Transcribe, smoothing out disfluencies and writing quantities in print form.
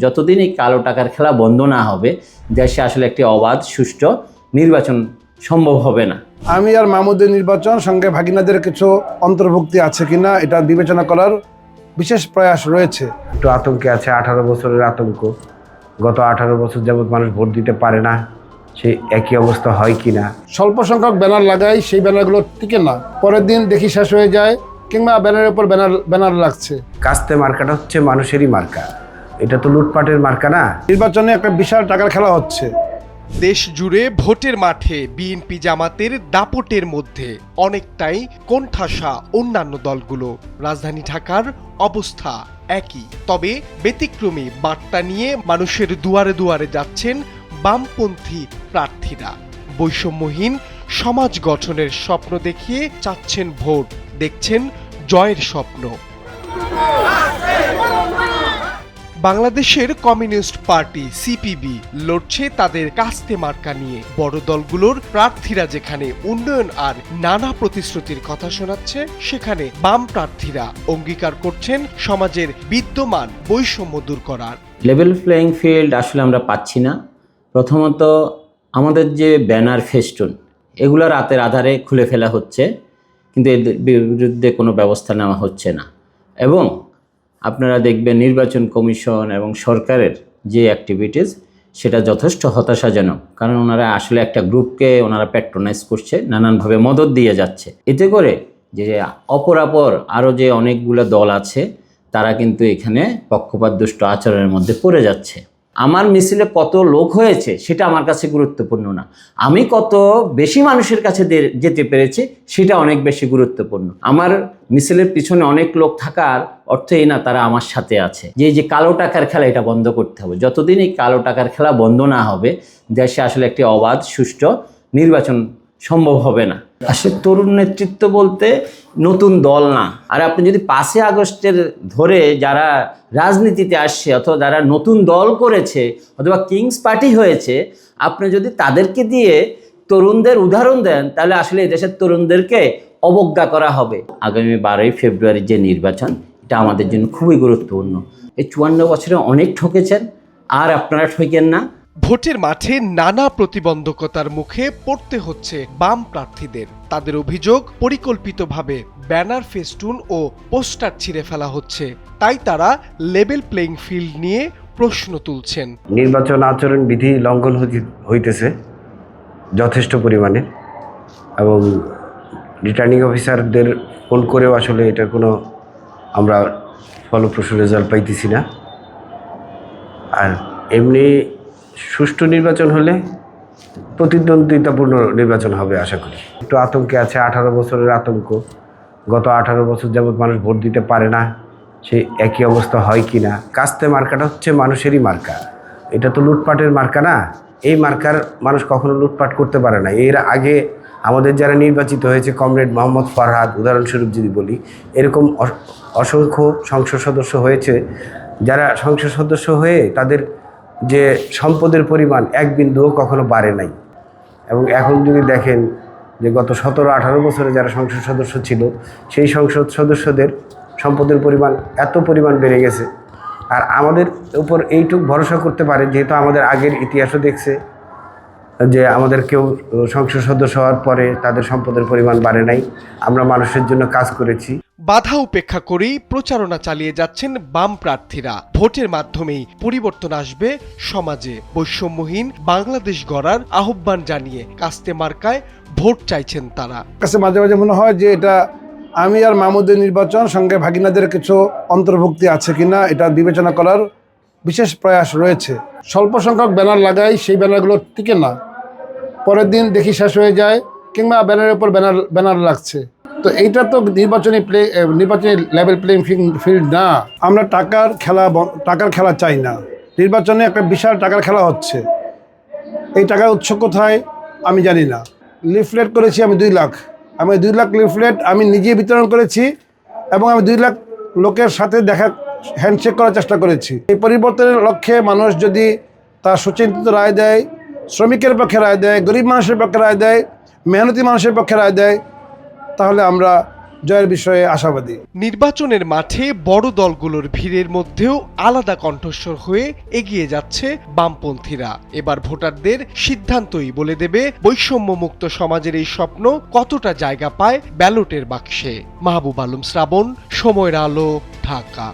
যতদিন এই কালো টাকার খেলা বন্ধ না হবে, দেশে আসলে একটি অবাধ সুষ্ঠু নির্বাচন সম্ভব হবে না। আমি আর মাহমুদের নির্বাচন সঙ্গে ভাগিনাদের কিছু অন্তর্ভুক্তি আছে কিনা এটা বিবেচনা করার বিশেষ প্রয়াস রয়েছে। একটু আতঙ্কে আছে, 18 বছরের আতঙ্ক। গত 18 বছর যাবৎ মানুষ ভোট দিতে পারে না, সেই একই অবস্থা হয় কিনা। স্বল্প সংখ্যক ব্যানার লাগাই, সেই ব্যানারগুলো টিকে না, পরের দিন দেখি শেষ হয়ে যায়, কিংবা ব্যানারের উপর ব্যানার লাগছে। কাস্তে মার্কাটা হচ্ছে মানুষেরই মার্কা, এটা তো লুটপাটের মার্কা না। নির্বাচনে একটা বিশাল টাকার খেলা হচ্ছে। দেশ জুড়ে ভোটের মাঠে বিএনপি জামাতের দাপটের মধ্যে অনেকটাই কোণঠাসা অন্যান্য দলগুলো। রাজধানী ঢাকার অবস্থা একই, তবে ব্যতিক্রমী বার্তা নিয়ে মানুষের দুয়ারে দুয়ারে যাচ্ছেন বামপন্থী প্রার্থীরা। বৈষম্যহীন সমাজ গঠনের স্বপ্ন দেখিয়ে চাচ্ছেন ভোট, দেখছেন জয়ের স্বপ্ন। বাংলাদেশের কমিউনিস্ট পার্টি সিপিবি লড়ছে তাদের কাস্তে মার্কা নিয়ে। বড় দলগুলোর প্রার্থীরা যেখানে উন্নয়ন আর নানা প্রতিশ্রুতির কথা শোনাচ্ছে, সেখানে বাম প্রার্থীরা অঙ্গীকার করছেন সমাজের বিদ্যমান বৈষম্য দূর করার। লেভেল প্লেইং ফিল্ড আসলে আমরা পাচ্ছি না। প্রথমত আমাদের যে ব্যানার ফেস্টুন, এগুলো রাতের আধারে খুলে ফেলা হচ্ছে, কিন্তু এর বিরুদ্ধে কোনো ব্যবস্থা নেওয়া হচ্ছে না। এবং আপনারা দেখবেন নির্বাচন কমিশন এবং সরকারের যে অ্যাক্টিভিটিস, সেটা যথেষ্ট হতাশাজনক। কারণ ওনারা আসলে একটা গ্রুপকে ওনারা প্যাট্রোনাইজ করছে, নানানভাবে মদত দিয়ে যাচ্ছে। এতে করে যে অপরাপর আরও যে অনেকগুলো দল আছে, তারা কিন্তু এখানে পক্ষপাত দুষ্ট আচরণের মধ্যে পড়ে যাচ্ছে। আমার মিছিলে কত লোক হয়েছে সেটা আমার কাছে গুরুত্বপূর্ণ না, আমি কত বেশি মানুষের কাছে যেতে পেরেছি সেটা অনেক বেশি গুরুত্বপূর্ণ। আমার মিছিলের পিছনে অনেক লোক থাকার অর্থ এই না তারা আমার সাথে আছে। যে কালো টাকার খেলা, এটা বন্ধ করতে হবে। যতদিন এই কালো টাকার খেলা বন্ধ না হবে, দেশে আসলে একটি অবাধ সুষ্ঠু নির্বাচন সম্ভব হবে না। আসলে তরুণ নেতৃত্ব বলতে নতুন দল না। আর আপনি যদি 5ই আগস্টের ধরে যারা রাজনীতিতে আসছে, অথবা যারা নতুন দল করেছে, অথবা কিংস পার্টি হয়েছে, আপনি যদি তাদেরকে দিয়ে তরুণদের উদাহরণ দেন, তাহলে আসলে এই দেশের তরুণদেরকে অবজ্ঞা করা হবে। আগামী 12ই ফেব্রুয়ারি যে নির্বাচন, এটা আমাদের জন্য খুবই গুরুত্বপূর্ণ। এই 54 বছরে অনেক ঠকেছেন, আর আপনারা ঠকেন না। ভোটের মাঠে নানা প্রতিবন্ধকতার মুখে পড়তে হচ্ছে বাম প্রার্থীদের। তাদের অভিযোগ, পরিকল্পিতভাবে ব্যানার, ফেস্টুন ও পোস্টার ছিঁড়ে ফেলা হচ্ছে, তাই তারা লেভেল প্লেইং ফিল্ড নিয়ে প্রশ্ন তুলছেন। নির্বাচন আচরণ বিধি লঙ্ঘন হইতেছে যথেষ্ট পরিমাণে, এবং রিটার্নিং অফিসারদের ফোন করেও আসলে এটার কোনো আমরা ফলপ্রসূ রেজাল্ট পাইতেছি না। আর এমনি সুষ্ঠু নির্বাচন হলে প্রতিদ্বন্দ্বিতাপূর্ণ নির্বাচন হবে আশা করি। একটু আতঙ্কে আছে, 18 বছরের আতঙ্ক। গত 18 বছর যাবৎ মানুষ ভোট দিতে পারে না, সেই একই অবস্থা হয় কিনা। কাস্তে মার্কাটা হচ্ছে মানুষেরই মার্কা, এটা তো লুটপাটের মার্কা না। এই মার্কার মানুষ কখনো লুটপাট করতে পারে না। এর আগে আমাদের যারা নির্বাচিত হয়েছে, কমরেড মোহাম্মদ ফরহাদ উদাহরণস্বরূপ যদি বলি, এরকম অসংখ্য সংসদ সদস্য হয়েছে, যারা সংসদ সদস্য হয়ে তাদের যে সম্পদের পরিমাণ এক বিন্দুও কখনো বাড়ে নাই। এবং এখন যদি দেখেন যে গত 17-18 বছরে যারা সংসদ সদস্য ছিল, সেই সংসদ সদস্যদের সম্পদের পরিমাণ এত পরিমাণ বেড়ে গেছে। আর আমাদের উপর এইটুক ভরসা করতে পারে, যেহেতু আমাদের আগের ইতিহাসও দেখছে যে আমাদের কেউ সংসদ সদস্য হওয়ার পরে তাদের সম্পদের পরিমাণ বাড়ে নাই। আমরা মানুষের জন্য কাজ করেছি। বাধা উপেক্ষা করেই প্রচারণা চালিয়ে যাচ্ছেন বাম প্রার্থীরা। ভোটের মাধ্যমেই পরিবর্তন আসবে সমাজে। বৈষম্যহীন বাংলাদেশ গড়ার আহ্বান জানিয়ে কাস্তে মার্কায় ভোট চাইছেন তারা। কাছে মাঝে মাঝে মনে হয় যে এটা আমি আর মাহমুদের নির্বাচন সঙ্গে ভাগিনাদের কিছু অন্তর্ভুক্তি আছে কিনা এটা বিবেচনা করার বিশেষ প্রয়াস রয়েছে। স্বল্প সংখ্যক ব্যানার লাগাই, সেই ব্যানারগুলো টিকে না, পরের দিন দেখি শেষ হয়ে যায়, কিংবা ব্যানারের উপর ব্যানার লাগছে। তো এইটা তো নির্বাচনী লেভেল প্লেইং ফিল্ড না। আমরা টাকার খেলা চাই না। নির্বাচনে একটা বিশাল টাকার খেলা হচ্ছে। এই টাকার উৎস কোথায় আমি জানি না। লিফলেট করেছি আমি 2 লাখ, আমি 2 লাখ লিফলেট আমি নিজে বিতরণ করেছি, এবং আমি 2 লাখ লোকের সাথে হ্যান্ডশেক করার চেষ্টা করেছি। এই পরিবর্তনের লক্ষ্যে মানুষ যদি তার সুচিন্তিত রায় দেয়, শ্রমিকের পক্ষে রায় দেয়, গরিব মানুষের পক্ষে রায় দেয়, মেহনতি মানুষের পক্ষে রায় দেয়, তাহলে আমরা জয়ের বিষয়ে আশাবাদী। নির্বাচনের মাঠে বড় দলগুলোর ভিড়ের মধ্যেও আলাদা কণ্ঠস্বর হয়ে এগিয়ে যাচ্ছে বামপন্থীরা। এবার ভোটারদের সিদ্ধান্তই বলে দেবে বৈষম্যমুক্ত সমাজের এই স্বপ্ন কতটা জায়গা পায় ব্যালটের বাক্সে। মাহবুব আলম শ্রাবণ, সময়ের আলো, ঢাকা।